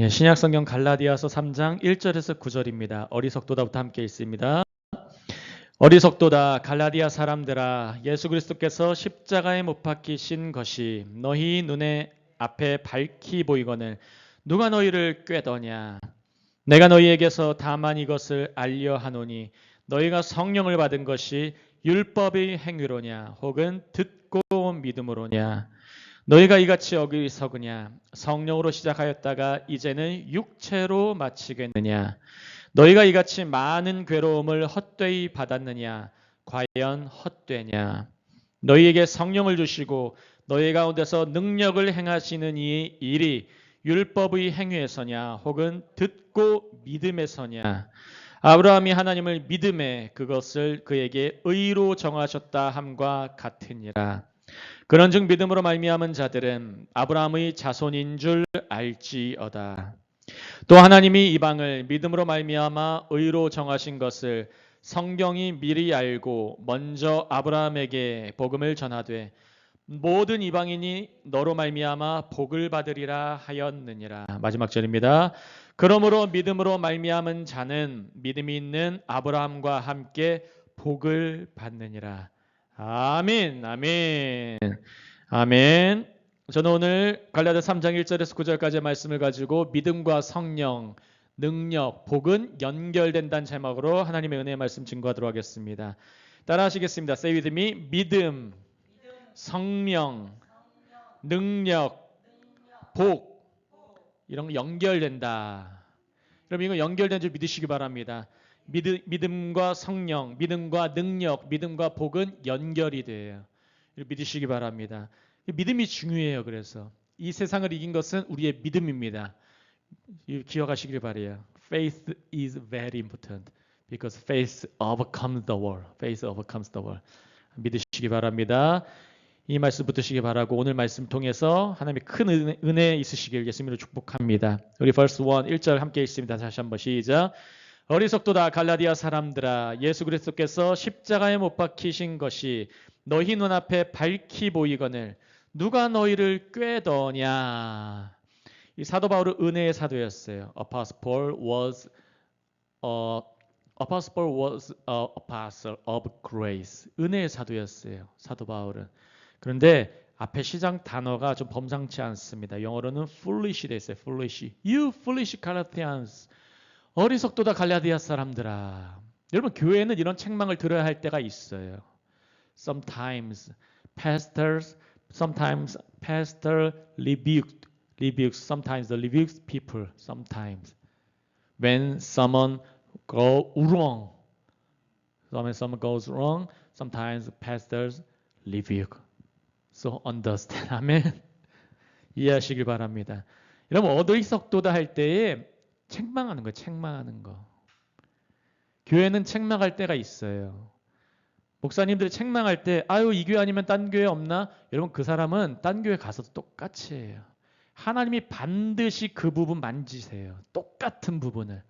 신약성경 갈라디아서 3장 1절에서 9절입니다. 어리석도다부터 함께 있습니다. 어리석도다 갈라디아 사람들아, 예수 그리스도께서 십자가에 못 박히신 것이 너희 눈에 앞에 밝히 보이거늘 누가 너희를 꾀더냐. 내가 너희에게서 다만 이것을 알려 하노니 너희가 성령을 받은 것이 율법의 행위로냐 혹은 듣고 온 믿음으로냐. 너희가 이같이 어리석으냐. 성령으로 시작하였다가 이제는 육체로 마치겠느냐. 너희가 이같이 많은 괴로움을 헛되이 받았느냐. 과연 헛되냐. 너희에게 성령을 주시고 너희 가운데서 능력을 행하시는 이 일이 율법의 행위에서냐 혹은 듣고 믿음에서냐. 아브라함이 하나님을 믿음에 그것을 그에게 의로 정하셨다 함과 같으니라. 그런즉 믿음으로 말미암은 자들은 아브라함의 자손인 줄 알지어다. 또 하나님이 이방을 믿음으로 말미암아 의로 정하신 것을 성경이 미리 알고 먼저 아브라함에게 복음을 전하되 모든 이방인이 너로 말미암아 복을 받으리라 하였느니라. 마지막 절입니다. 그러므로 믿음으로 말미암은 자는 믿음이 있는 아브라함과 함께 복을 받느니라. 아멘, 아멘, 아멘. 저는 오늘 갈라디아 3장 1절에서 9절까지의 말씀을 가지고 믿음과 성령, 능력, 복은 연결된다는 제목으로 하나님의 은혜의 말씀 증거하도록 하겠습니다. 따라 하시겠습니다. Say with me. 믿음, 성령, 능력, 복, 이런 거 연결된다. 여러분 이거 연결된 줄 믿으시기 바랍니다. 믿음과 성령, 믿음과 능력, 믿음과 복은 연결이 돼요. 믿으시기 바랍니다. 믿음이 중요해요. 그래서 이 세상을 이긴 것은 우리의 믿음입니다. 기억하시길 바라요. Faith is very important because faith overcomes the world. Faith overcomes the world. 믿으시기 바랍니다. 이 말씀 붙드시기 바라고 오늘 말씀 통해서 하나님의 큰 은혜 있으시길 예수님으로 축복합니다. 우리 verse 1절 함께 읽습니다. 다시 한번 시작. 어리석도다 갈라디아 사람들아, 예수 그리스도께서 십자가에 못 박히신 것이 너희 눈앞에 밝히 보이거늘 누가 너희를 꾀더냐. 이 사도 바울은 은혜의 사도였어요. Apostle Paul was apostle of grace. 은혜의 사도였어요. 사도 바울은. 그런데 앞에 시작 단어가 좀 범상치 않습니다. 영어로는 foolish 돼 있어요. foolish. You foolish Galatians. 어리석도다 갈라디아 사람들아. 여러분 교회는 이런 책망을 들어야 할 때가 있어요. Sometimes pastor rebukes. Sometimes the rebukes people. Sometimes when someone go wrong. When someone goes wrong, sometimes pastors rebuke. So understand. 아멘. 이해하시길 바랍니다. 여러분 어리석도다 할 때에 책망하는 거예요. 책망하는 거. 교회는 책망할 때가 있어요. 목사님들이 책망할 때 아유 이 교회 아니면 딴 교회 없나? 여러분 그 사람은 딴 교회 가서도 똑같이 해요. 하나님이 반드시 그 부분 만지세요. 똑같은 부분을.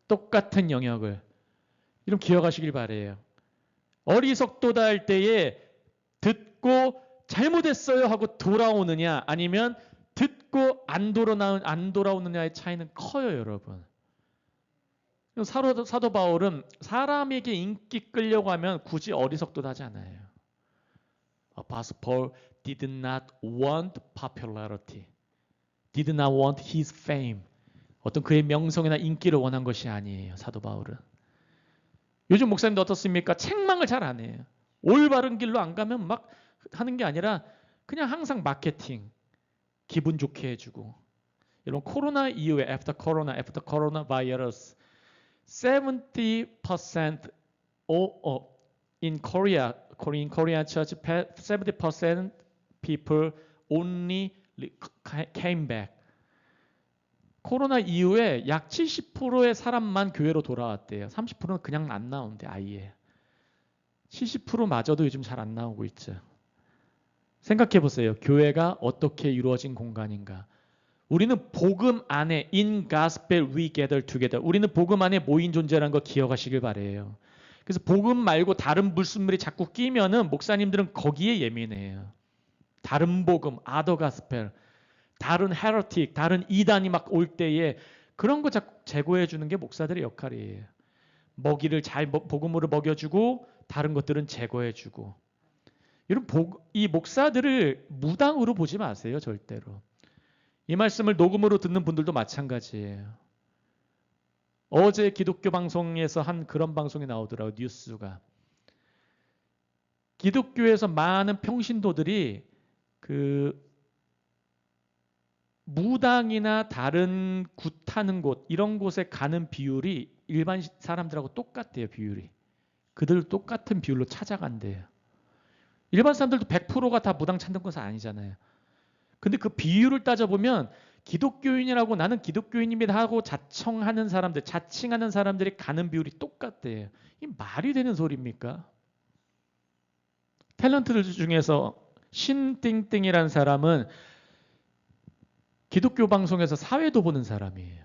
똑같은 영역을. 이런 기억하시길 바라요. 어리석도다 할 때에 듣고 잘못했어요 하고 돌아오느냐 아니면 듣고 안 돌아오느냐의 차이는 커요. 여러분. 사도 바울은 사람에게 인기 끌려고 하면 굳이 어리석도다 하지 않아요. Apostle Paul did not want popularity. Did not want his fame. 어떤 그의 명성이나 인기를 원한 것이 아니에요. 사도 바울은. 요즘 목사님도 어떻습니까? 책망을 잘 안 해요. 올바른 길로 안 가면 막 하는 게 아니라 그냥 항상 마케팅, 기분 좋게 해주고. 여러분 코로나 이후에 after coronavirus 70% in Korean church 70% people only came back. 코로나 이후에 약 70%의 사람만 교회로 돌아왔대요. 30%는 그냥 안 나온대 아예. 70%마저도 요즘 잘 안 나오고 있죠. 생각해 보세요. 교회가 어떻게 이루어진 공간인가. 우리는 복음 안에 in gospel we gather together. 우리는 복음 안에 모인 존재라는 거 기억하시길 바래요. 그래서 복음 말고 다른 물순물이 자꾸 끼면은 목사님들은 거기에 예민해요. 다른 복음, other gospel. 다른 헤러틱, 다른 이단이 막 올 때에 그런 거 자꾸 제거해 주는 게 목사들의 역할이에요. 먹이를 잘 복음으로 먹여주고 다른 것들은 제거해 주고. 이 목사들을 무당으로 보지 마세요. 절대로. 이 말씀을 녹음으로 듣는 분들도 마찬가지예요. 어제 기독교 방송에서 한 그런 방송이 나오더라고요. 뉴스가. 기독교에서 많은 평신도들이 그 무당이나 다른 굿하는 곳 이런 곳에 가는 비율이 일반 사람들하고 똑같대요. 비율이. 그들 똑같은 비율로 찾아간대요. 일반 사람들도 100%가 다 무당 찾는 것은 아니잖아요. 근데 그 비율을 따져보면 기독교인이라고 나는 기독교인입니다 하고 자칭하는 사람들이 가는 비율이 똑같대요. 이 말이 되는 소리입니까? 탤런트들 중에서 신띵띵이라는 사람은 기독교 방송에서 사회도 보는 사람이에요.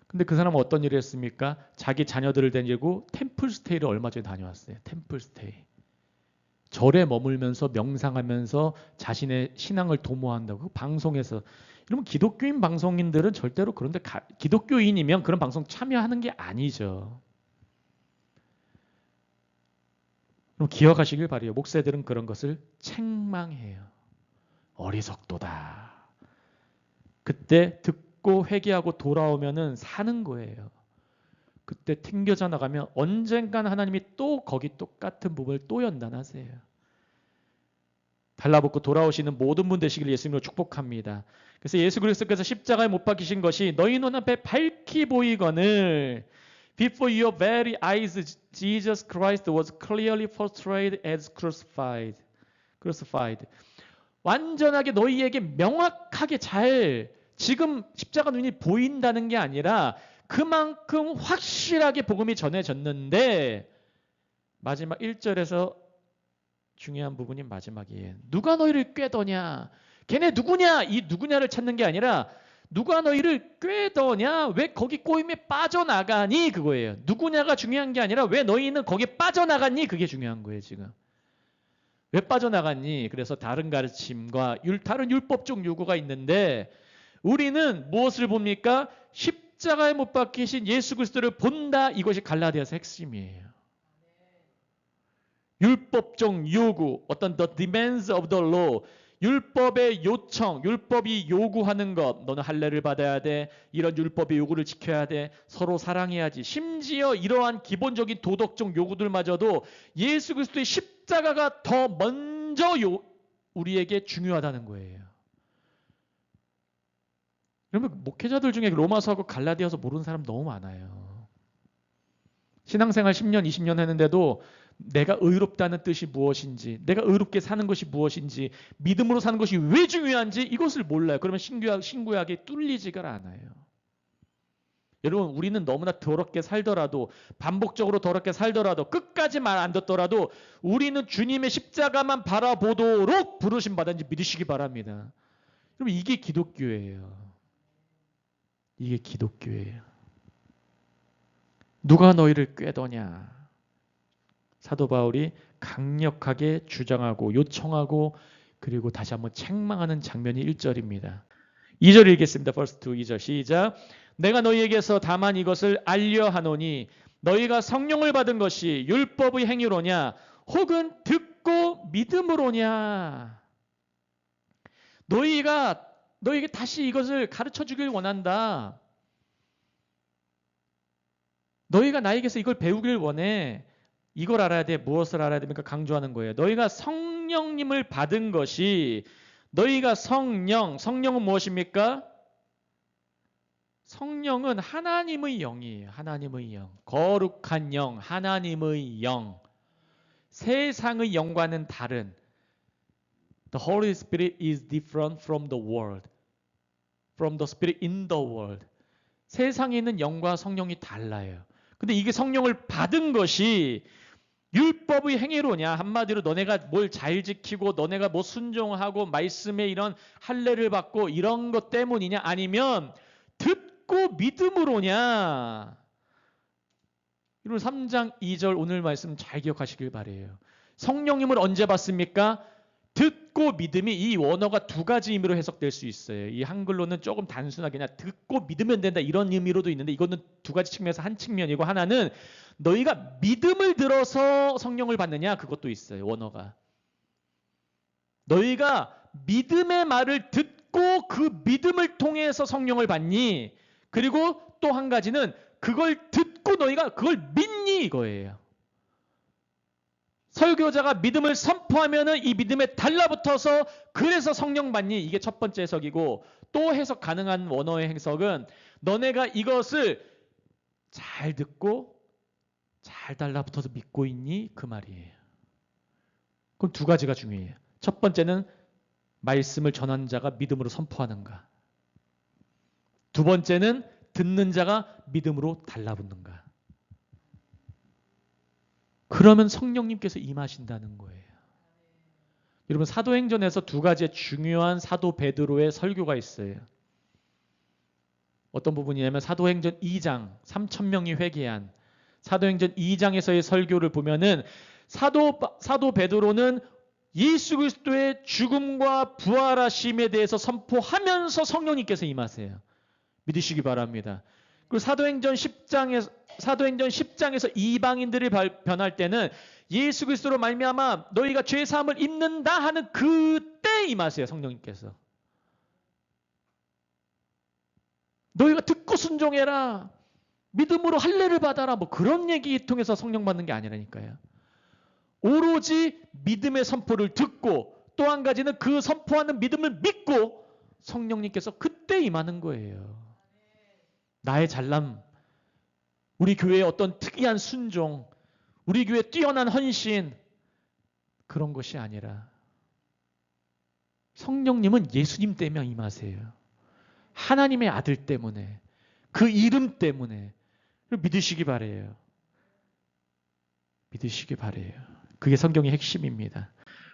근데 그 사람은 어떤 일을 했습니까? 자기 자녀들을 데리고 템플스테이를 얼마 전에 다녀왔어요. 템플스테이. 절에 머물면서 명상하면서 자신의 신앙을 도모한다고 방송에서. 이러면 기독교인 방송인들은 절대로 그런데 기독교인이면 그런 방송 참여하는 게 아니죠. 그럼 기억하시길 바라요. 목사들은 그런 것을 책망해요. 어리석도다. 그때 듣고 회개하고 돌아오면은 사는 거예요. 그때 튕겨져 나가면 언젠간 하나님이 또 거기 똑같은 부분을 또 연단하세요. 달라붙고 돌아오시는 모든 분 되시길 예수님으로 축복합니다. 그래서 예수 그리스도께서 십자가에 못 박히신 것이 너희 눈앞에 밝히 보이거늘 Before your very eyes Jesus Christ was clearly portrayed as crucified. 완전하게 너희에게 명확하게 잘 지금 십자가 눈이 보인다는 게 아니라 그만큼 확실하게 복음이 전해졌는데 마지막 1절에서 중요한 부분이 마지막이에요. 누가 너희를 꾀더냐? 걔네 누구냐? 이 누구냐를 찾는 게 아니라 누가 너희를 꾀더냐? 왜 거기 꼬임에 빠져나가니? 그거예요. 누구냐가 중요한 게 아니라 왜 너희는 거기에 빠져나갔니? 그게 중요한 거예요. 지금. 왜 빠져나갔니? 그래서 다른 가르침과 다른 율법적 요구가 있는데 우리는 무엇을 봅니까? 십자가에 못 박히신 예수 그리스도를 본다. 이것이 갈라디아서 핵심이에요. 율법적 요구, 어떤 the demands of the law, 율법의 요청, 율법이 요구하는 것, 너는 할례를 받아야 돼, 이런 율법의 요구를 지켜야 돼, 서로 사랑해야지. 심지어 이러한 기본적인 도덕적 요구들마저도 예수 그리스도의 십자가가 더 먼저 우리에게 중요하다는 거예요. 여러분 목회자들 중에 로마서하고 갈라디아서 모르는 사람 너무 많아요. 신앙생활 10년, 20년 했는데도 내가 의롭다는 뜻이 무엇인지, 내가 의롭게 사는 것이 무엇인지, 믿음으로 사는 것이 왜 중요한지 이것을 몰라요. 그러면 신구약이 뚫리지가 않아요. 여러분 우리는 너무나 더럽게 살더라도 반복적으로 더럽게 살더라도 끝까지 말 안 듣더라도 우리는 주님의 십자가만 바라보도록 부르심 받았는지 믿으시기 바랍니다. 여러분 이게 기독교예요. 이게 기독교예요. 누가 너희를 꾀더냐? 사도 바울이 강력하게 주장하고 요청하고 그리고 다시 한번 책망하는 장면이 1절입니다. 2절 읽겠습니다. First 2절 시작. 내가 너희에게서 다만 이것을 알려 하노니 너희가 성령을 받은 것이 율법의 행위로냐 혹은 듣고 믿음으로냐. 너희에게 다시 이것을 가르쳐 주길 원한다. 너희가 나에게서 이걸 배우길 원해. 이걸 알아야 돼. 무엇을 알아야 됩니까? 강조하는 거예요. 너희가 성령님을 받은 것이 너희가 성령은 무엇입니까? 성령은 하나님의 영이에요. 하나님의 영. 거룩한 영, 하나님의 영. 세상의 영과는 다른. The Holy Spirit is different from the world. From the Spirit in the world. 세상에 있는 영과 성령이 달라요. 근데 이게 성령을 받은 것이 율법의 행위로냐? 한마디로 너네가 뭘 잘 지키고 너네가 뭐 순종하고 말씀에 이런 할례를 받고 이런 것 때문이냐? 아니면 듣고 믿음으로냐? 여러분 3장 2절 오늘 말씀 잘 기억하시길 바라요. 성령님을 언제 받습니까? 듣고 믿음이 이 원어가 두 가지 의미로 해석될 수 있어요. 이 한글로는 조금 단순하게 그냥 듣고 믿으면 된다 이런 의미로도 있는데 이거는 두 가지 측면에서 한 측면이고 하나는 너희가 믿음을 들어서 성령을 받느냐 그것도 있어요. 원어가. 너희가 믿음의 말을 듣고 그 믿음을 통해서 성령을 받니? 그리고 또 한 가지는 그걸 듣고 너희가 그걸 믿니 이거예요. 설교자가 믿음을 선포하면은 이 믿음에 달라붙어서 그래서 성령 받니? 이게 첫 번째 해석이고 또 해석 가능한 원어의 해석은 너네가 이것을 잘 듣고 잘 달라붙어서 믿고 있니? 그 말이에요. 그럼 두 가지가 중요해요. 첫 번째는 말씀을 전하는 자가 믿음으로 선포하는가. 두 번째는 듣는 자가 믿음으로 달라붙는가. 그러면 성령님께서 임하신다는 거예요. 여러분 사도행전에서 두 가지의 중요한 사도 베드로의 설교가 있어요. 어떤 부분이냐면 사도행전 2장 3,000명이 회개한 사도행전 2장에서의 설교를 보면은 사도 베드로는 예수 그리스도의 죽음과 부활하심에 대해서 선포하면서 성령님께서 임하세요. 믿으시기 바랍니다. 그리고 사도행전 10장에서 이방인들이 변할 때는 예수 그리스도로 말미암아 너희가 죄 사함을 입는다 하는 그때 임하세요. 성령님께서. 너희가 듣고 순종해라. 믿음으로 할례를 받아라. 뭐 그런 얘기 통해서 성령 받는 게 아니라니까요. 오로지 믿음의 선포를 듣고 또 한 가지는 그 선포하는 믿음을 믿고 성령님께서 그때 임하는 거예요. 나의 잘남, 우리 교회의 어떤 특이한 순종, 우리 교회의 뛰어난 헌신 그런 것이 아니라 성령님은 예수님 때문에 임하세요. 하나님의 아들 때문에 그 이름 때문에 믿으시기 바래요. 믿으시기 바래요. 그게 성경의 핵심입니다.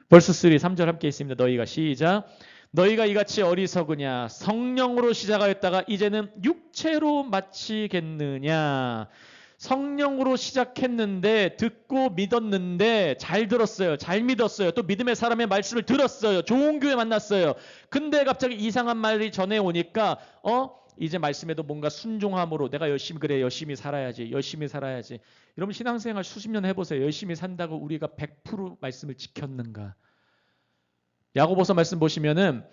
벌스 3절 함께 있습니다. 너희가 시작. 너희가 이같이 어리석으냐 성령으로 시작하였다가 이제는 육체로 마치겠느냐. 성령으로 시작했는데 듣고 믿었는데 잘 들었어요. 잘 믿었어요. 또 믿음의 사람의 말씀을 들었어요. 좋은 교회 만났어요. 근데 갑자기 이상한 말이 전해 오니까 이제 말씀에도 뭔가 순종함으로 내가 열심히 살아야지. 열심히 살아야지. 여러분 신앙생활 수십 년 해보세요. 열심히 산다고 우리가 100% 말씀을 지켰는가? 야고보서 말씀 보시면은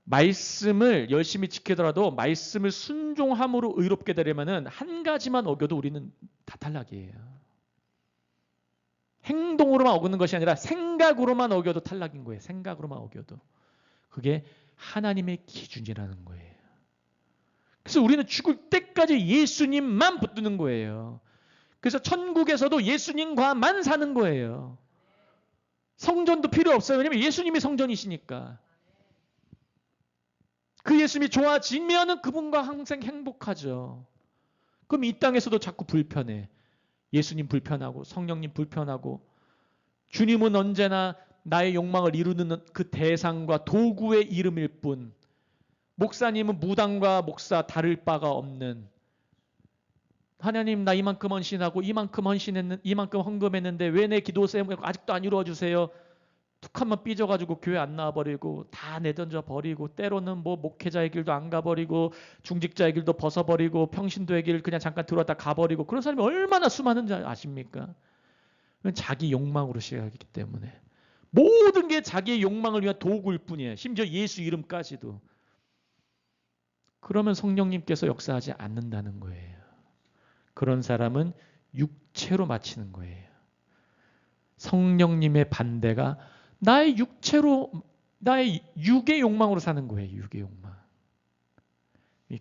말씀을 열심히 지키더라도 말씀을 순종함으로 의롭게 되려면은 한 가지만 어겨도 우리는 다 탈락이에요. 행동으로만 어기는 것이 아니라 생각으로만 어겨도 탈락인 거예요. 생각으로만 어겨도. 그게 하나님의 기준이라는 거예요. 그래서 우리는 죽을 때까지 예수님만 붙드는 거예요. 그래서 천국에서도 예수님과만 사는 거예요. 성전도 필요 없어요. 왜냐하면 예수님이 성전이시니까. 그 예수님이 좋아지면은 그분과 항상 행복하죠. 그럼 이 땅에서도 자꾸 불편해. 예수님 불편하고 성령님 불편하고 주님은 언제나 나의 욕망을 이루는 그 대상과 도구의 이름일 뿐 목사님은 무당과 목사 다를 바가 없는 하나님 나 이만큼 헌신하고 이만큼 헌금했는데 왜 내 기도 세우고 아직도 안 이루어주세요. 툭 한번 삐져가지고 교회 안 나와버리고 다 내던져 버리고 때로는 뭐 목회자의 길도 안 가버리고 중직자의 길도 벗어버리고 평신도의 길 그냥 잠깐 들어왔다 가버리고 그런 사람이 얼마나 수많은지 아십니까? 자기 욕망으로 시작하기 때문에 모든 게 자기의 욕망을 위한 도구일 뿐이에요. 심지어 예수 이름까지도. 그러면 성령님께서 역사하지 않는다는 거예요. 그런 사람은 육체로 마치는 거예요. 성령님의 반대가 나의 육의 욕망으로 사는 거예요. 육의 욕망.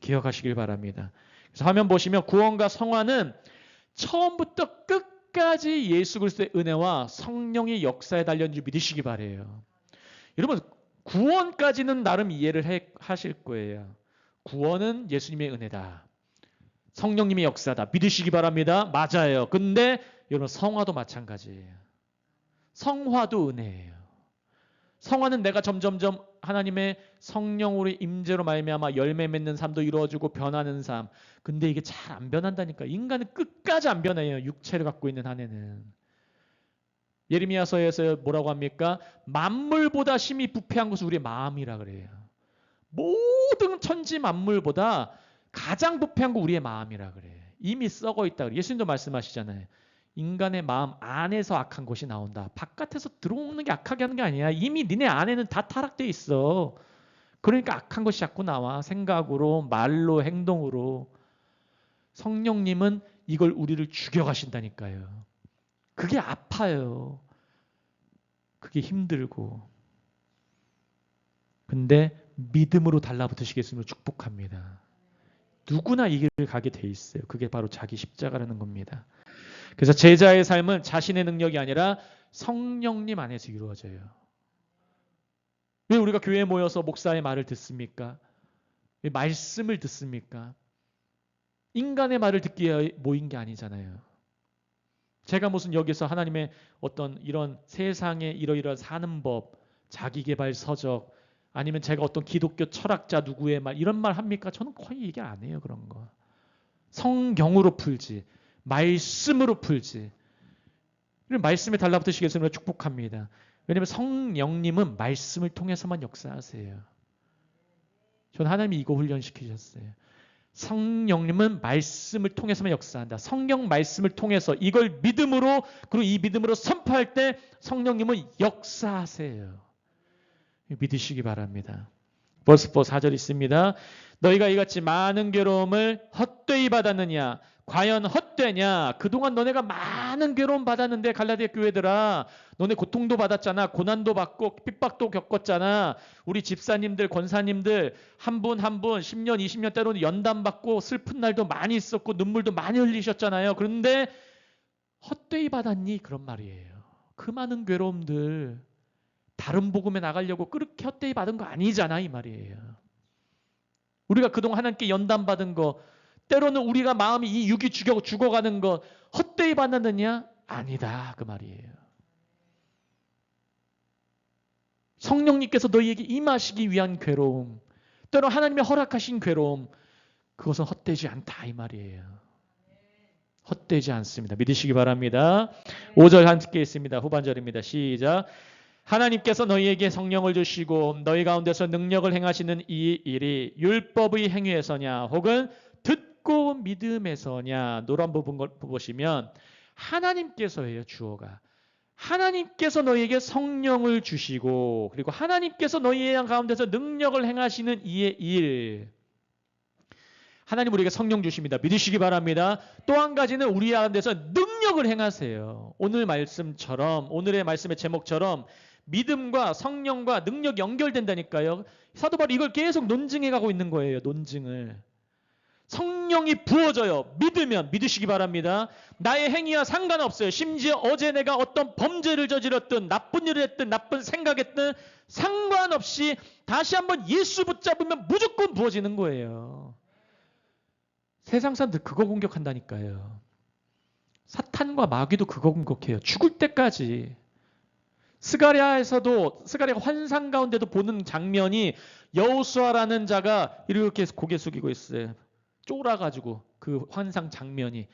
기억하시길 바랍니다. 그래서 화면 보시면 구원과 성화는 처음부터 끝까지 예수 그리스도의 은혜와 성령의 역사에 달렸는지 믿으시기 바라요. 여러분 구원까지는 나름 이해를 하실 거예요. 구원은 예수님의 은혜다. 성령님의 역사다. 믿으시기 바랍니다. 맞아요. 근데 여러분 성화도 마찬가지예요. 성화도 은혜예요. 성화는 내가 점점점 하나님의 성령으로 임재로 말미암아 열매 맺는 삶도 이루어지고 변하는 삶. 근데 이게 잘 안 변한다니까. 인간은 끝까지 안 변해요. 육체를 갖고 있는 한 해는. 예레미야서에서 뭐라고 합니까? 만물보다 심히 부패한 것은 우리의 마음이라 그래요. 모든 천지 만물보다 가장 부패한 거 우리의 마음이라 그래요. 이미 썩어 있다 그래요. 예수님도 말씀하시잖아요. 인간의 마음 안에서 악한 것이 나온다. 바깥에서 들어오는 게 악하게 하는 게 아니야. 이미 니네 안에는 다 타락돼 있어. 그러니까 악한 것이 자꾸 나와. 생각으로, 말로, 행동으로. 성령님은 이걸 우리를 죽여가신다니까요. 그게 아파요. 그게 힘들고. 근데 믿음으로 달라붙으시겠으면 축복합니다. 누구나 이 길을 가게 돼 있어요. 그게 바로 자기 십자가라는 겁니다. 그래서 제자의 삶은 자신의 능력이 아니라 성령님 안에서 이루어져요. 왜 우리가 교회에 모여서 목사의 말을 듣습니까? 왜 말씀을 듣습니까? 인간의 말을 듣기에 모인 게 아니잖아요. 제가 무슨 여기서 하나님의 어떤 이런 세상에 이러이러한 사는 법, 자기계발 서적, 아니면 제가 어떤 기독교 철학자 누구의 말 이런 말 합니까? 저는 거의 얘기 안 해요. 그런 거. 성경으로 풀지. 말씀으로 풀지. 말씀에 달라붙으시겠으면 축복합니다. 왜냐하면 성령님은 말씀을 통해서만 역사하세요. 전 하나님이 이거 훈련시키셨어요. 성령님은 말씀을 통해서만 역사한다. 성경 말씀을 통해서 이걸 믿음으로 그리고 이 믿음으로 선포할 때 성령님은 역사하세요. 믿으시기 바랍니다. 벌써 4절 있습니다. 너희가 이같이 많은 괴로움을 헛되이 받았느냐? 과연 헛되냐? 그동안 너네가 많은 괴로움 받았는데 갈라디아 교회들아, 너네 고통도 받았잖아. 고난도 받고 핍박도 겪었잖아. 우리 집사님들, 권사님들 한 분 한 분 10년, 20년 때로는 연단받고 슬픈 날도 많이 있었고 눈물도 많이 흘리셨잖아요. 그런데 헛되이 받았니? 그런 말이에요. 그 많은 괴로움들 다른 복음에 나가려고 그렇게 헛되이 받은 거 아니잖아 이 말이에요. 우리가 그동안 하나님께 연단받은 거, 때로는 우리가 마음이 이 육이 죽어가는 거 헛되이 받았느냐? 아니다 그 말이에요. 성령님께서 너희에게 임하시기 위한 괴로움, 때로 하나님이 허락하신 괴로움, 그것은 헛되지 않다 이 말이에요. 헛되지 않습니다. 믿으시기 바랍니다. 5절 함께 있습니다. 후반절입니다. 시작. 하나님께서 너희에게 성령을 주시고 너희 가운데서 능력을 행하시는 이 일이 율법의 행위에서냐 혹은 듣고 믿음에서냐. 노란 부분 보시면 하나님께서예요. 주어가. 하나님께서 너희에게 성령을 주시고 그리고 하나님께서 너희의 가운데서 능력을 행하시는 이의 일. 하나님 우리에게 성령 주십니다. 믿으시기 바랍니다. 또 한 가지는 우리 가운데서 능력을 행하세요. 오늘 말씀처럼, 오늘의 말씀의 제목처럼 믿음과 성령과 능력이 연결된다니까요. 사도 바울이 이걸 계속 논증해 가고 있는 거예요. 논증을. 성령이 부어져요. 믿으면 믿으시기 바랍니다. 나의 행위와 상관없어요. 심지어 어제 내가 어떤 범죄를 저질렀든 나쁜 일을 했든 나쁜 생각했든 상관없이 다시 한번 예수 붙잡으면 무조건 부어지는 거예요. 세상 사람들 그거 공격한다니까요. 사탄과 마귀도 그거 공격해요. 죽을 때까지. 스가랴가 환상 가운데도 보는 장면이 여호수아라는 자가 이렇게 고개 숙이고 있어요. 쫄아가지고 그 환상 장면이.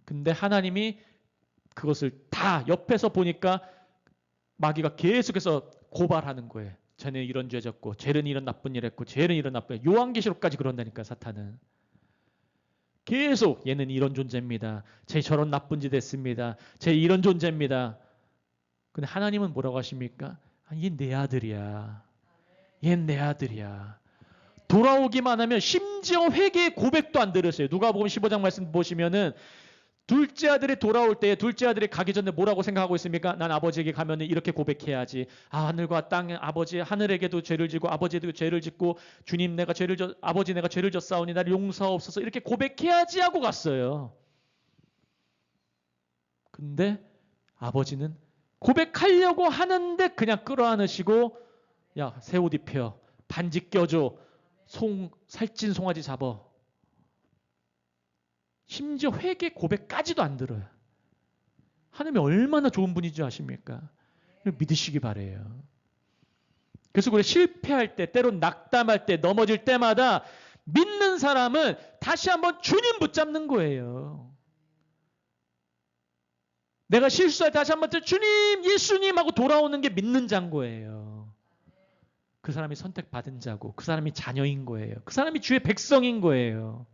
근데 하나님이 그것을 다 옆에서 보니까 마귀가 계속해서 고발하는 거예요. 쟤는 이런 죄 졌고 쟤는 이런 나쁜 일 했고 쟤는 이런 나쁜 일. 요한계시록까지 그런다니까 사탄은. 계속 얘는 이런 존재입니다. 쟤 저런 나쁜 짓 했습니다. 쟤 이런 존재입니다. 근데 하나님은 뭐라고 하십니까? 얘 내 아들이야. 얘 내 아들이야. 돌아오기만 하면 심지어 회개의 고백도 안 들으세요. 누가복음 15장 말씀 보시면은 둘째 아들이 돌아올 때 둘째 아들이 가기 전에 뭐라고 생각하고 있습니까? 난 아버지에게 가면 이렇게 고백해야지. 하늘과 땅 아버지 하늘에게도 죄를 지고 아버지에게도 죄를 짓고 주님 내가 죄를 아버지 내가 죄를 졌사오니 나를 용서하옵소서 이렇게 고백해야지 하고 갔어요. 근데 아버지는 고백하려고 하는데 그냥 끌어안으시고 야 새 옷 입혀 반지 껴줘 살찐 송아지 잡어. 심지어 회개 고백까지도 안 들어요. 하나님이 얼마나 좋은 분인지 아십니까? 믿으시기 바래요. 그래서 그래 실패할 때 때론 낙담할 때 넘어질 때마다 믿는 사람은 다시 한번 주님 붙잡는 거예요. 내가 실수할 때 다시 한번 주님, 예수님 하고 돌아오는 게 믿는 자인 거예요. 그 사람이 선택받은 자고 그 사람이 자녀인 거예요. 그 사람이 주의 백성인 거예요.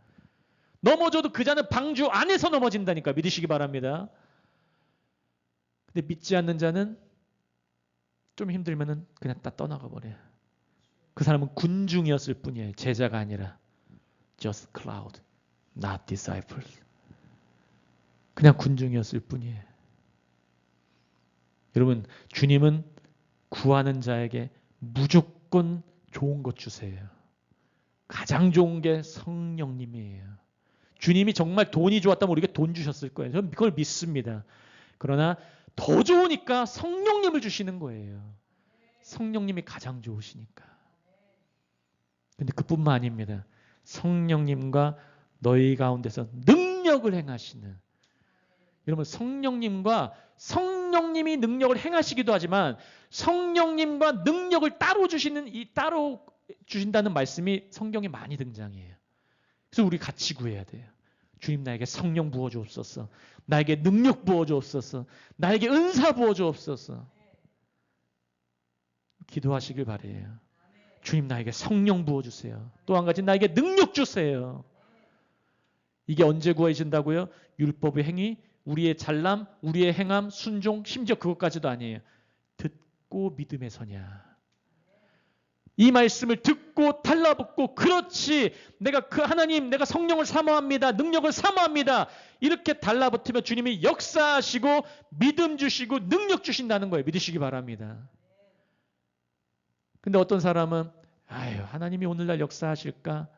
넘어져도 그 자는 방주 안에서 넘어진다니까 믿으시기 바랍니다. 근데 믿지 않는 자는 좀 힘들면은 그냥 다 떠나가 버려요. 그 사람은 군중이었을 뿐이에요. 제자가 아니라 just cloud, not disciples. 그냥 군중이었을 뿐이에요. 여러분, 주님은 구하는 자에게 무조건 좋은 것 주세요. 가장 좋은 게 성령님이에요. 주님이 정말 돈이 좋았다면 우리에게 돈 주셨을 거예요. 저는 그걸 믿습니다. 그러나 더 좋으니까 성령님을 주시는 거예요. 성령님이 가장 좋으시니까. 근데 그뿐만 아닙니다. 성령님과 너희 가운데서 능력을 행하시는, 여러분, 성령님이 능력을 행하시기도 하지만 성령님과 능력을 따로 주신다는 말씀이 성경에 많이 등장해요. 그래서 우리 같이 구해야 돼요. 주님, 나에게 성령 부어 주옵소서. 나에게 능력 부어 주옵소서. 나에게 은사 부어 주옵소서. 기도하시길 바라요. 주님, 나에게 성령 부어 주세요. 또 한 가지, 나에게 능력 주세요. 이게 언제 구해진다고요? 율법의 행위, 우리의 잘남, 우리의 행함, 순종, 심지어 그것까지도 아니에요. 듣고 믿음에 서냐. 이 말씀을 듣고 달라붙고, 그렇지, 내가 그 하나님, 내가 성령을 사모합니다. 능력을 사모합니다. 이렇게 달라붙으면 주님이 역사하시고 믿음 주시고 능력 주신다는 거예요. 믿으시기 바랍니다. 근데 어떤 사람은 하나님이 오늘날 역사하실까?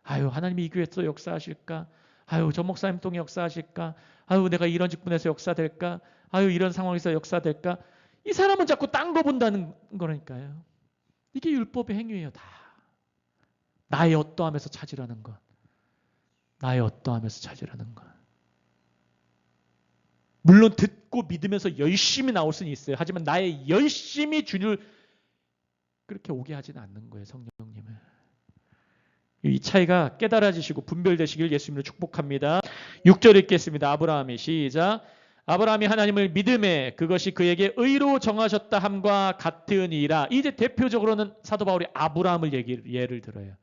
하나님이 이 교회에서 역사하실까? 저 목사님 통해 역사하실까? 내가 이런 직분에서 역사될까? 이런 상황에서 역사될까? 이 사람은 자꾸 딴 거 본다는 거라니까요. 이게 율법의 행위예요, 다. 나의 어떠함에서 찾으라는 것. 나의 어떠함에서 찾으라는 것. 물론 듣고 믿으면서 열심히 나올 수는 있어요. 하지만 나의 열심히 주를 그렇게 오게 하지는 않는 거예요, 성령님을. 이 차이가 깨달아지시고 분별되시길 예수님으로 축복합니다. 6절 읽겠습니다. 아브라함이 시작. 아브라함이 하나님을 믿음에 그것이 그에게 의로 정하셨다 함과 같으니라. 이제 대표적으로는 사도 바울이 아브라함을 예를 들어요.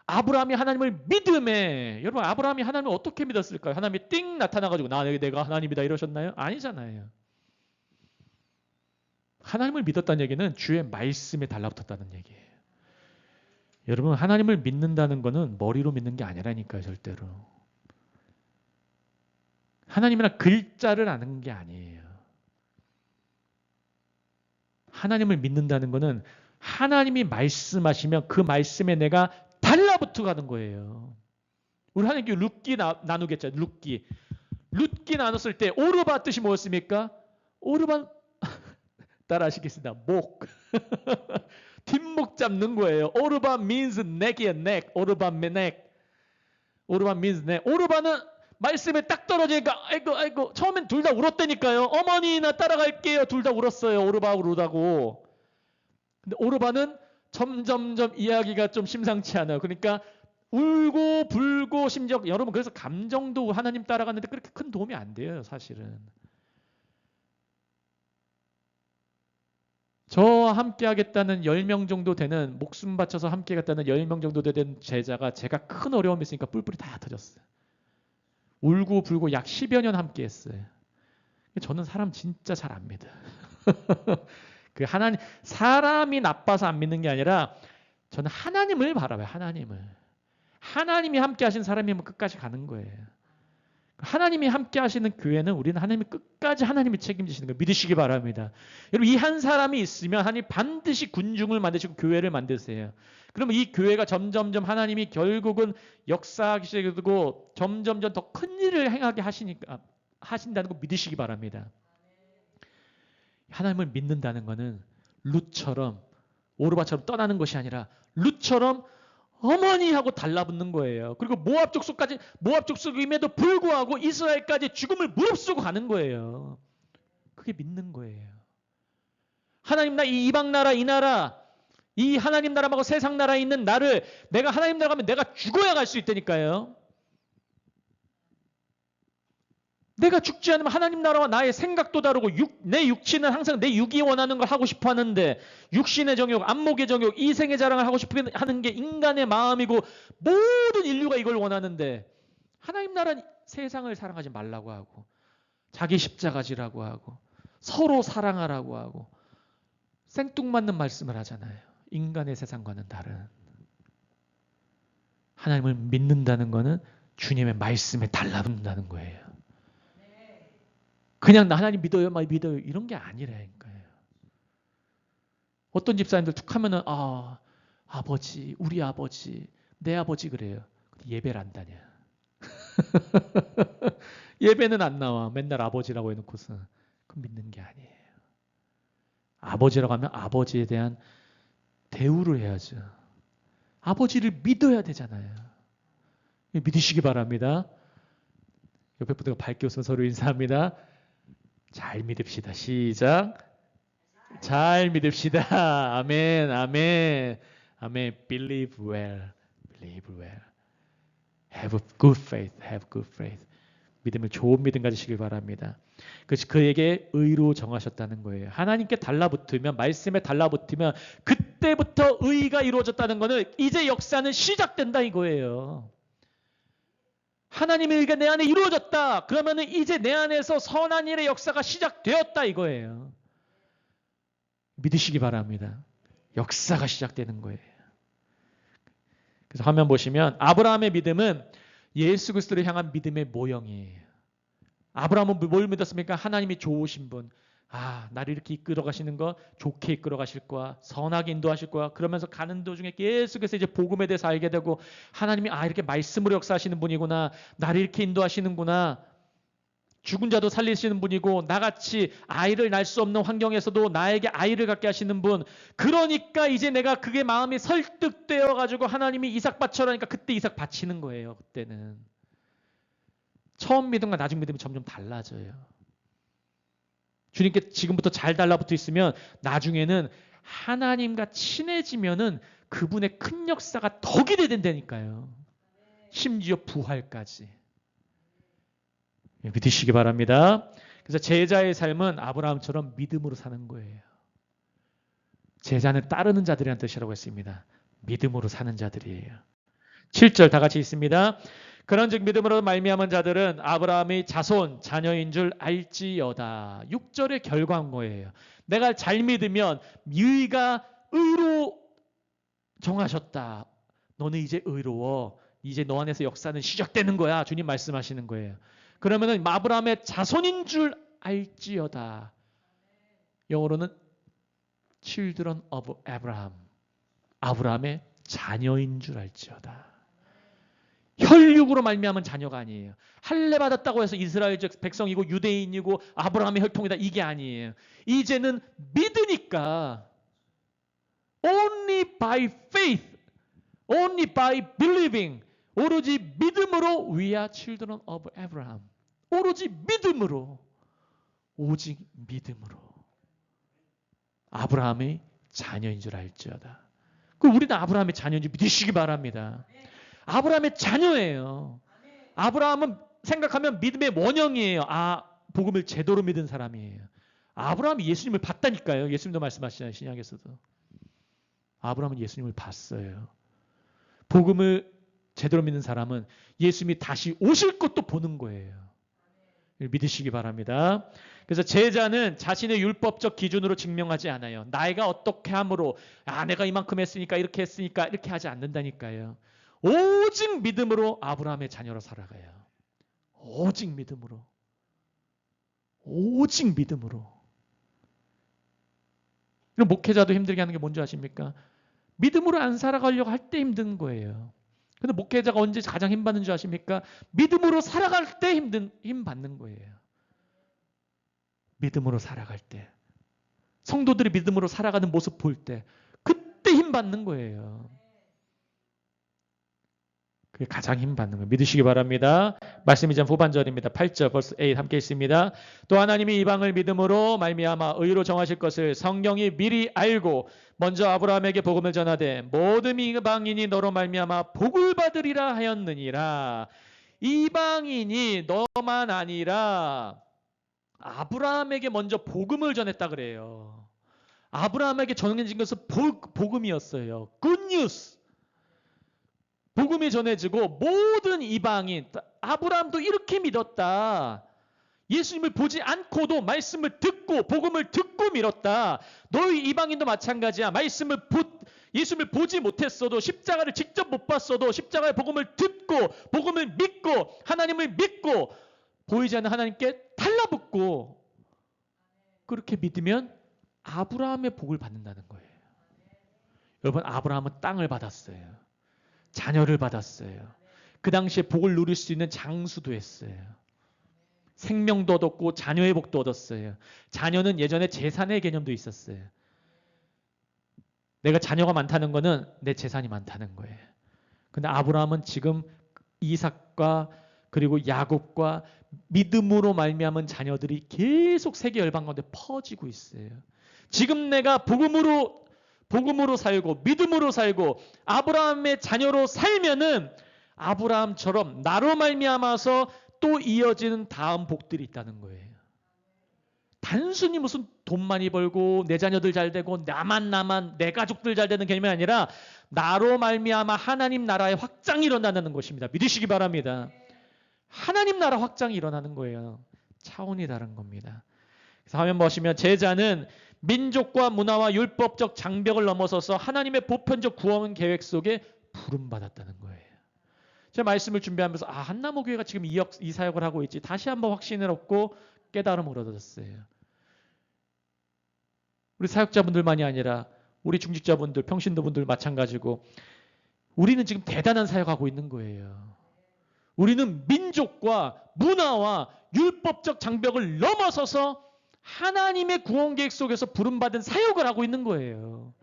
아브라함이 하나님을 믿음에, 여러분, 아브라함이 하나님을 어떻게 믿었을까요? 하나님이 띵 나타나가지고 내가 하나님이다 이러셨나요? 아니잖아요. 하나님을 믿었다는 얘기는 주의 말씀에 달라붙었다는 얘기예요. 여러분, 하나님을 믿는다는 거는 머리로 믿는 게 아니라니까요, 절대로. 하나님이란 글자를 아는 게 아니에요. 하나님을 믿는다는 거는 하나님이 말씀하시면 그 말씀에 내가 달라붙어 가는 거예요. 우리 하나님께 룻기 나누겠죠. 룻기 나눴을 때 오르바 뜻이 뭐였습니까? 오르바 따라 하시겠습니다. 목. 뒷목 잡는 거예요. 오르바 means neck이에요. neck. 오르바 neck. 오르바 means neck. 오르바는 말씀에 딱 떨어지니까 아이고 처음엔 둘 다 울었다니까요. 어머니나 따라갈게요. 둘 다 울었어요. 오르바 울다고. 근데 오르바는 점점점 이야기가 좀 심상치 않아요. 그러니까 울고 불고 심지어 여러분, 그래서 감정도 하나님 따라가는데 그렇게 큰 도움이 안 돼요, 사실은. 저와 함께 하겠다는 10명 정도 되는, 목숨 바쳐서 함께 하겠다는 10명 정도 되는 제자가 제가 큰 어려움이 있으니까 뿔뿔이 다 터졌어요. 울고 불고 약 10여 년 함께 했어요. 저는 사람 진짜 잘 안 믿어요. 사람이 나빠서 안 믿는 게 아니라 저는 하나님을 바라봐요. 하나님이 함께 하신 사람이면 끝까지 가는 거예요. 하나님이 함께 하시는 교회는 우리는 하나님이 끝까지 하나님이 책임지시는 걸 믿으시기 바랍니다. 여러분, 이 한 사람이 있으면 하나님 반드시 군중을 만드시고 교회를 만드세요. 그러면 이 교회가 점점점 하나님이 결국은 역사하기 시작하고 점점점 더 큰 일을 행하게 하신다는 거 믿으시기 바랍니다. 하나님을 믿는다는 것은 룻처럼, 오르바처럼 떠나는 것이 아니라 룻처럼 어머니 하고 달라붙는 거예요. 그리고 모압 족속임에도 불구하고 이스라엘까지 죽음을 무릅쓰고 가는 거예요. 그게 믿는 거예요. 하나님, 나 이 이방 나라, 이 나라, 이 하나님 나라하고 세상 나라에 있는 나를, 내가 하나님 나라 가면 내가 죽어야 갈 수 있다니까요. 내가 죽지 않으면 하나님 나라와 나의 생각도 다르고 내 육신은 항상 내 육이 원하는 걸 하고 싶어 하는데 육신의 정욕, 안목의 정욕, 이생의 자랑을 하고 싶어 하는 게 인간의 마음이고 모든 인류가 이걸 원하는데 하나님 나라는 세상을 사랑하지 말라고 하고 자기 십자가 지라고 하고 서로 사랑하라고 하고 생뚱맞는 말씀을 하잖아요. 인간의 세상과는 다른. 하나님을 믿는다는 거는 주님의 말씀에 달라붙는다는 거예요. 그냥 나 하나님 믿어요, 믿어요 이런 게 아니라니까요. 어떤 집사님들 툭 하면은 아버지, 우리 아버지, 내 아버지 그래요. 예배를 안 다녀. 예배는 안 나와. 맨날 아버지라고 해놓고서 그건 믿는 게 아니에요. 아버지라고 하면 아버지에 대한 대우를 해야죠. 아버지를 믿어야 되잖아요. 믿으시기 바랍니다. 옆에 분들과 밝게 웃으면 서로 인사합니다. 잘 믿읍시다. 시작. 잘 믿읍시다. 아멘, 아멘, 아멘. Believe well, believe well. Have good faith, have good faith. 믿음을 좋은 믿음 가지시길 바랍니다. 그래서 그에게 의로 정하셨다는 거예요. 하나님께 달라붙으면, 말씀에 달라붙으면 그때부터 의가 이루어졌다는 것은 이제 역사는 시작된다 이거예요. 하나님의 의가 내 안에 이루어졌다. 그러면 이제 내 안에서 선한 일의 역사가 시작되었다 이거예요. 믿으시기 바랍니다. 역사가 시작되는 거예요. 그래서 화면 보시면 아브라함의 믿음은 예수 그리스도를 향한 믿음의 모형이에요. 아브라함은 뭘 믿었습니까? 하나님이 좋으신 분. 나를 이렇게 이끌어 가시는 거 좋게 이끌어 가실 거야. 선하게 인도하실 거야. 그러면서 가는 도중에 계속해서 이제 복음에 대해서 알게 되고 하나님이 이렇게 말씀으로 역사하시는 분이구나. 나를 이렇게 인도하시는구나. 죽은 자도 살리시는 분이고 나같이 아이를 낳을 수 없는 환경에서도 나에게 아이를 갖게 하시는 분. 그러니까 이제 내가 그게 마음이 설득되어 가지고 하나님이 이삭 바쳐라니까 그때 이삭 바치는 거예요. 그때는. 처음 믿음과 나중 믿음이 점점 달라져요. 주님께 지금부터 잘 달라붙어 있으면 나중에는 하나님과 친해지면은 그분의 큰 역사가 더 기대된다니까요. 심지어 부활까지. 믿으시기 바랍니다. 그래서 제자의 삶은 아브라함처럼 믿음으로 사는 거예요. 제자는 따르는 자들이라는 뜻이라고 했습니다. 믿음으로 사는 자들이에요. 7절 다 같이 있습니다. 그런즉 믿음으로 말미암은 자들은 아브라함의 자손 자녀인 줄 알지어다. 6절의 결과인 거예요. 내가 잘 믿으면 의가 의로 정하셨다. 너는 이제 의로워. 이제 너 안에서 역사는 시작되는 거야. 주님 말씀하시는 거예요. 그러면은 아브라함의 자손인 줄 알지어다. 영어로는 children of Abraham. 아브라함의 자녀인 줄 알지어다. 혈육으로 말미암은 자녀가 아니에요. 할례 받았다고 해서 이스라엘적 백성이고 유대인이고 아브라함의 혈통이다 이게 아니에요. 이제는 믿으니까 only by faith, only by believing, 오로지 믿음으로 we are children of Abraham. 오로지 믿음으로, 오직 믿음으로 아브라함의 자녀인 줄 알지어다. 그 우리는 아브라함의 자녀인 줄 믿으시기 바랍니다. 아브라함의 자녀예요. 아브라함은 생각하면 믿음의 원형이에요. 복음을 제대로 믿은 사람이에요. 아브라함이 예수님을 봤다니까요. 예수님도 말씀하시잖아요. 신약에서도. 아브라함은 예수님을 봤어요. 복음을 제대로 믿는 사람은 예수님이 다시 오실 것도 보는 거예요. 믿으시기 바랍니다. 그래서 제자는 자신의 율법적 기준으로 증명하지 않아요. 나이가 어떻게 함으로 내가 이만큼 했으니까 이렇게 했으니까 이렇게 하지 않는다니까요. 오직 믿음으로 아브라함의 자녀로 살아가요. 오직 믿음으로. 오직 믿음으로. 그럼 목회자도 힘들게 하는 게 뭔지 아십니까? 믿음으로 안 살아가려고 할 때 힘든 거예요. 근데 목회자가 언제 가장 힘 받는 줄 아십니까? 믿음으로 살아갈 때 힘 받는 거예요. 믿음으로 살아갈 때. 성도들이 믿음으로 살아가는 모습 볼 때. 그때 힘 받는 거예요. 그게 가장 힘 받는 거예요. 믿으시기 바랍니다. 말씀이 좀 후반절입니다. 8절 벌써 8 함께 있습니다. 또 하나님이 이방을 믿음으로 말미암아 의로 정하실 것을 성경이 미리 알고 먼저 아브라함에게 복음을 전하되 모든 이방인이 너로 말미암아 복을 받으리라 하였느니라. 이방인이 너만 아니라 아브라함에게 먼저 복음을 전했다 그래요. 아브라함에게 전해진 것은 복음이었어요. 굿뉴스. 복음이 전해지고 모든 이방인, 아브라함도 이렇게 믿었다. 예수님을 보지 않고도 말씀을 듣고 복음을 듣고 믿었다. 너희 이방인도 마찬가지야. 예수님을 보지 못했어도, 십자가를 직접 못 봤어도 십자가의 복음을 듣고 복음을 믿고 하나님을 믿고 보이지 않는 하나님께 달라붙고 그렇게 믿으면 아브라함의 복을 받는다는 거예요. 여러분, 아브라함은 땅을 받았어요. 자녀를 받았어요. 그 당시에 복을 누릴 수 있는 장수도 했어요. 생명도 얻었고 자녀의 복도 얻었어요. 자녀는 예전에 재산의 개념도 있었어요. 내가 자녀가 많다는 거는 내 재산이 많다는 거예요. 근데 아브라함은 지금 이삭과 그리고 야곱과 믿음으로 말미암은 자녀들이 계속 세계 열방 가운데 퍼지고 있어요. 지금 내가 복음으로 살고 믿음으로 살고 아브라함의 자녀로 살면은 아브라함처럼 나로 말미암아서 또 이어지는 다음 복들이 있다는 거예요. 단순히 무슨 돈 많이 벌고 내 자녀들 잘 되고 나만 내 가족들 잘 되는 개념이 아니라 나로 말미암아 하나님 나라의 확장이 일어나는 것입니다. 믿으시기 바랍니다. 하나님 나라 확장이 일어나는 거예요. 차원이 다른 겁니다. 그래서 화면 보시면 제자는 민족과 문화와 율법적 장벽을 넘어서서 하나님의 보편적 구원 계획 속에 부름받았다는 거예요. 제가 말씀을 준비하면서 한나무교회가 지금 이 사역을 하고 있지. 다시 한번 확신을 얻고 깨달음을 얻었어요. 우리 사역자분들만이 아니라 우리 중직자분들, 평신도분들 마찬가지고 우리는 지금 대단한 사역하고 있는 거예요. 우리는 민족과 문화와 율법적 장벽을 넘어서서 하나님의 구원 계획 속에서 부름받은 사역을 하고 있는 거예요.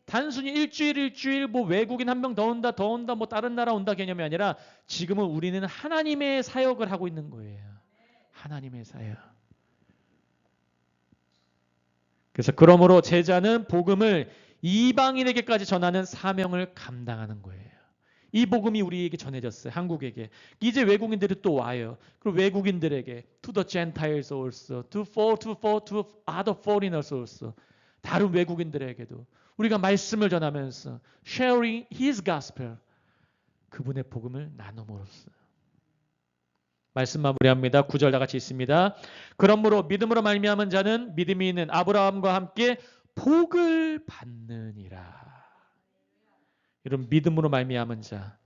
단순히 일주일 뭐 외국인 한 명 더 온다 뭐 다른 나라 온다 개념이 아니라 지금은 우리는 하나님의 사역을 하고 있는 거예요. 하나님의 사역. 그래서 그러므로 제자는 복음을 이방인에게까지 전하는 사명을 감당하는 거예요. 이 복음이 우리에게 전해졌어요. 한국에게. 이제 외국인들이 또 와요. 그리고 외국인들에게 to the Gentiles also, to other foreigners also. 다른 외국인들에게도 우리가 말씀을 전하면서 sharing His gospel, 그분의 복음을 나눔으로써. 말씀 마무리합니다. 9절 다 같이 있습니다. 그러므로 믿음으로 말미암은 자는 믿음이 있는 아브라함과 함께 복을 받느니라. 이런 믿음으로 말미암은 자,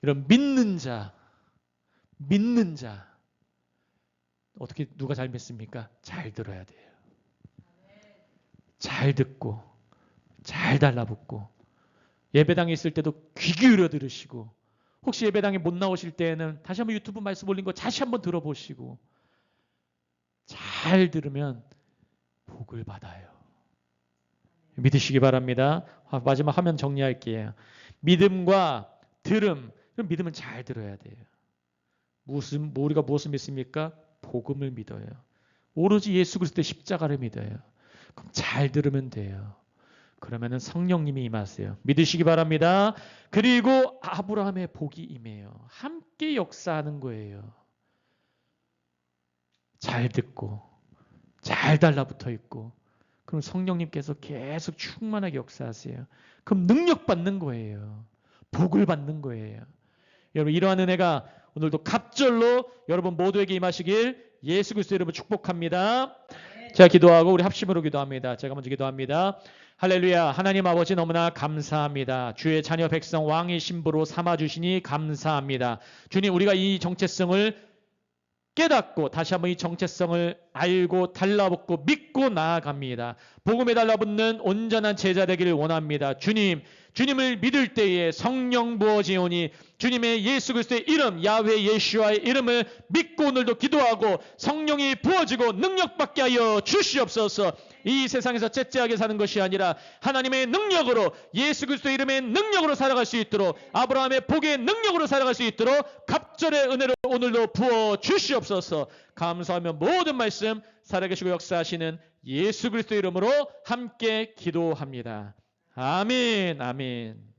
이런 믿는 자 어떻게 누가 잘 믿습니까? 잘 들어야 돼요. 잘 듣고 잘 달라붙고 예배당에 있을 때도 귀 기울여 들으시고 혹시 예배당에 못 나오실 때에는 다시 한번 유튜브 말씀 올린 거 다시 한번 들어보시고 잘 들으면 복을 받아요. 믿으시기 바랍니다. 마지막 화면 정리할게요. 믿음과 들음. 그럼 믿음은 잘 들어야 돼요. 우리가 무엇을 믿습니까? 복음을 믿어요. 오로지 예수 그리스도의 십자가를 믿어요. 그럼 잘 들으면 돼요. 그러면은 성령님이 임하세요. 믿으시기 바랍니다. 그리고 아브라함의 복이 임해요. 함께 역사하는 거예요. 잘 듣고 잘 달라붙어 있고 그럼 성령님께서 계속 충만하게 역사하세요. 그럼 능력 받는 거예요. 복을 받는 거예요. 여러분 이러한 은혜가 오늘도 갑절로 여러분 모두에게 임하시길 예수 그리스도 이름으로 축복합니다. 제가 기도하고 우리 합심으로 기도합니다. 제가 먼저 기도합니다. 할렐루야. 하나님 아버지 너무나 감사합니다. 주의 자녀 백성 왕의 신부로 삼아주시니 감사합니다. 주님 우리가 이 정체성을 깨닫고 다시 한번 이 정체성을 알고 달라붙고 믿고 나아갑니다. 복음에 달라붙는 온전한 제자 되기를 원합니다. 주님을 믿을 때에 성령 부어지오니 주님의 예수 그리스도의 이름 야훼 예슈아의 이름을 믿고 오늘도 기도하고 성령이 부어지고 능력받게 하여 주시옵소서. 이 세상에서 째째하게 사는 것이 아니라 하나님의 능력으로 예수 그리스도의 이름의 능력으로 살아갈 수 있도록 아브라함의 복의 능력으로 살아갈 수 있도록 갑절의 은혜를 오늘도 부어 주시옵소서. 감사하며 모든 말씀 살아계시고 역사하시는 예수 그리스도의 이름으로 함께 기도합니다. 아멘. 아멘.